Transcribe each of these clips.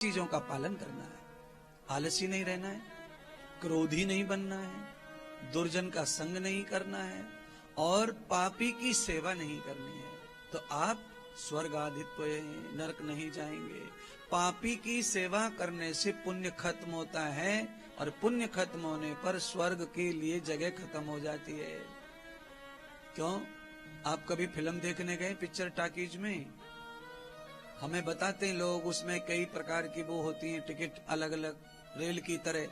चीजों का पालन करना है, आलसी नहीं रहना है, क्रोधी नहीं बनना है, दुर्जन का संग नहीं करना है और पापी की सेवा नहीं करनी है, तो आप स्वर्गाधित्व नरक नहीं जाएंगे। पापी की सेवा करने से पुण्य खत्म होता है और पुण्य खत्म होने पर स्वर्ग के लिए जगह खत्म हो जाती है। क्यों? आप कभी फिल्म देखने गए पिक्चर टाकीज में? हमें बताते हैं लोग, उसमें कई प्रकार की वो होती है टिकट, अलग अलग रेल की तरह।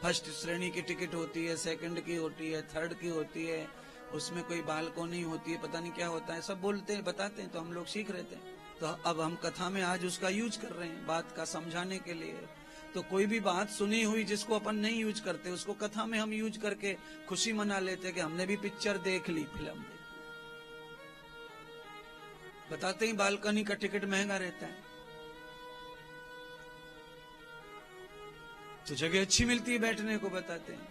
फर्स्ट श्रेणी की टिकट होती है, सेकंड की होती है, थर्ड की होती है, उसमें कोई बालकोनी होती है, पता नहीं क्या होता है, सब बोलते हैं बताते हैं, तो हम लोग सीख रहे थे। तो अब हम कथा में आज उसका यूज कर रहे हैं बात का समझाने के लिए। तो कोई भी बात सुनी हुई जिसको अपन नहीं यूज करते, उसको कथा में हम यूज करके खुशी मना लेते कि हमने भी पिक्चर देख ली, फिल्म देख। बताते हैं बालकनी का टिकट महंगा रहता है, तो जगह अच्छी मिलती है बैठने को, बताते हैं।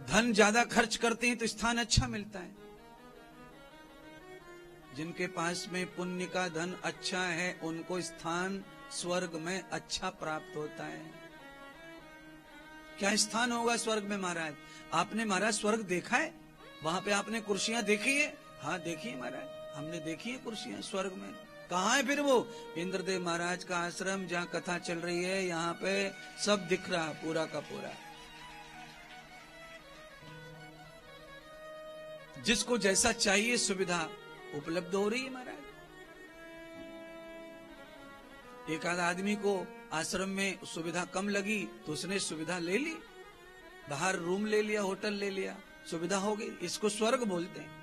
धन ज्यादा खर्च करते हैं तो स्थान अच्छा मिलता है। जिनके पास में पुण्य का धन अच्छा है उनको स्थान स्वर्ग में अच्छा प्राप्त होता है। क्या स्थान होगा स्वर्ग में महाराज? आपने महाराज स्वर्ग देखा है? वहां पे आपने कुर्सियां देखी है? हाँ देखी है महाराज, हमने देखी है कुर्सियां स्वर्ग में। कहाँ है फिर वो? इंद्रदेव महाराज का आश्रम जहाँ कथा चल रही है, यहाँ पे सब दिख रहा पूरा का पूरा। जिसको जैसा चाहिए सुविधा उपलब्ध हो रही है महाराज। एक आध आदमी को आश्रम में सुविधा कम लगी तो उसने सुविधा ले ली, बाहर रूम ले लिया, होटल ले लिया, सुविधा हो गई। इसको स्वर्ग बोलते हैं।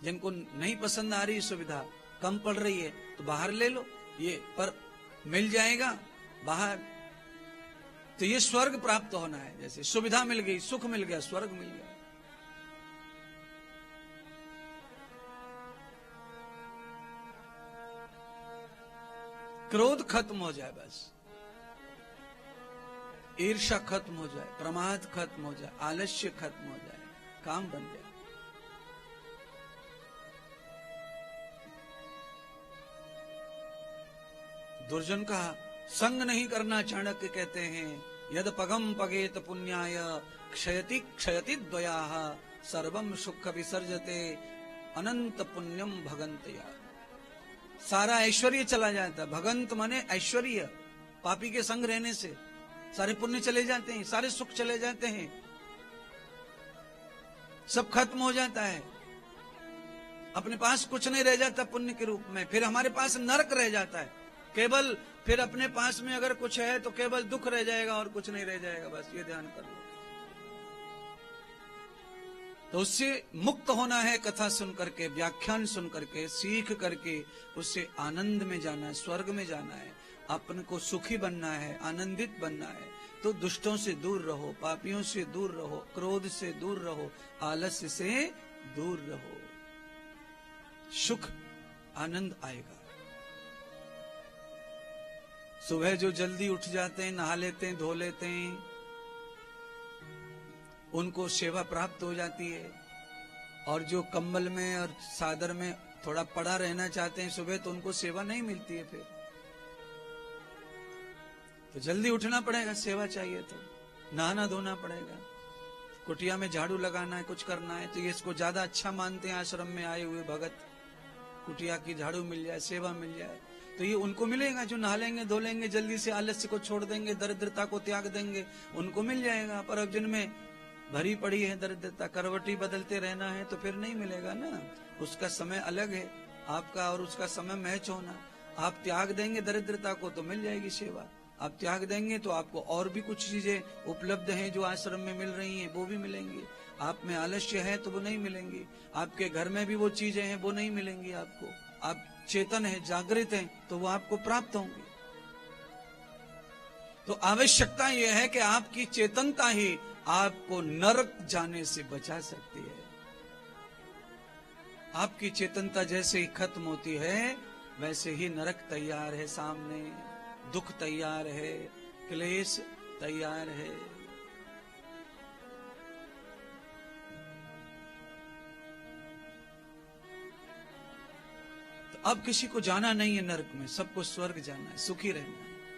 जिनको नहीं पसंद आ रही सुविधा, कम पड़ रही है, तो बाहर ले लो, ये पर मिल जाएगा बाहर। तो ये स्वर्ग प्राप्त होना है। जैसे सुविधा मिल गई, सुख मिल गया, स्वर्ग मिल गया। क्रोध खत्म हो जाए, बस ईर्ष्या खत्म हो जाए, प्रमाद खत्म हो जाए, आलस्य खत्म हो जाए, काम बन जाए। दुर्जन का संग नहीं करना चाणक्य कहते हैं। यद पगम पगेत पुण्याय क्षयति क्षयति द्वयाः सर्वम सुख विसर्जते अनंत पुण्यम भगंतया। सारा ऐश्वर्य चला जाता है। भगंत माने ऐश्वर्य। पापी के संग रहने से सारे पुण्य चले जाते हैं, सारे सुख चले जाते हैं, सब खत्म हो जाता है। अपने पास कुछ नहीं रह जाता पुण्य के रूप में, फिर हमारे पास नरक रह जाता है केवल। फिर अपने पास में अगर कुछ है तो केवल दुख रह जाएगा और कुछ नहीं रह जाएगा, बस ये ध्यान कर लो। तो उससे मुक्त होना है कथा सुन करके, व्याख्यान सुन करके, सीख करके उससे आनंद में जाना है, स्वर्ग में जाना है, अपन को सुखी बनना है, आनंदित बनना है। तो दुष्टों से दूर रहो, पापियों से दूर रहो, क्रोध से दूर रहो, आलस्य से दूर रहो, सुख आनंद आएगा। सुबह जो जल्दी उठ जाते हैं, नहा लेते हैं, धो लेते हैं, उनको सेवा प्राप्त हो जाती है। और जो कंबल में और सादर में थोड़ा पड़ा रहना चाहते हैं सुबह, तो उनको सेवा नहीं मिलती है। फिर तो जल्दी उठना पड़ेगा, सेवा चाहिए तो नहाना धोना पड़ेगा, कुटिया में झाड़ू लगाना है, कुछ करना है। तो ये इसको ज्यादा अच्छा मानते हैं आश्रम में आए हुए भगत, कुटिया की झाड़ू मिल जाए, सेवा मिल जाए, तो ये उनको मिलेगा जो नहा लेंगे, धो लेंगे, जल्दी से आलस्य को छोड़ देंगे, दरिद्रता को त्याग देंगे, उनको मिल जाएगा। पर अब जिनमें भरी पड़ी है दरिद्रता, करवटी बदलते रहना है, तो फिर नहीं मिलेगा ना। उसका समय अलग है आपका और उसका समय मैच होना। आप त्याग देंगे दरिद्रता को तो मिल जाएगी सेवा, आप त्याग देंगे तो आपको और भी कुछ चीजें उपलब्ध हैं जो आश्रम में मिल रही हैं, वो भी मिलेंगी। आप में आलस्य है तो वो नहीं मिलेंगी, आपके घर में भी वो चीजें हैं वो नहीं मिलेंगी आपको। आप चेतन है, जागृत है, तो वो आपको प्राप्त होंगे। तो आवश्यकता यह है कि आपकी चेतनता ही आपको नरक जाने से बचा सकती है। आपकी चेतनता जैसे ही खत्म होती है वैसे ही नरक तैयार है सामने, दुख तैयार है, क्लेश तैयार है। तो अब किसी को जाना नहीं है नरक में, सबको स्वर्ग जाना है, सुखी रहना है।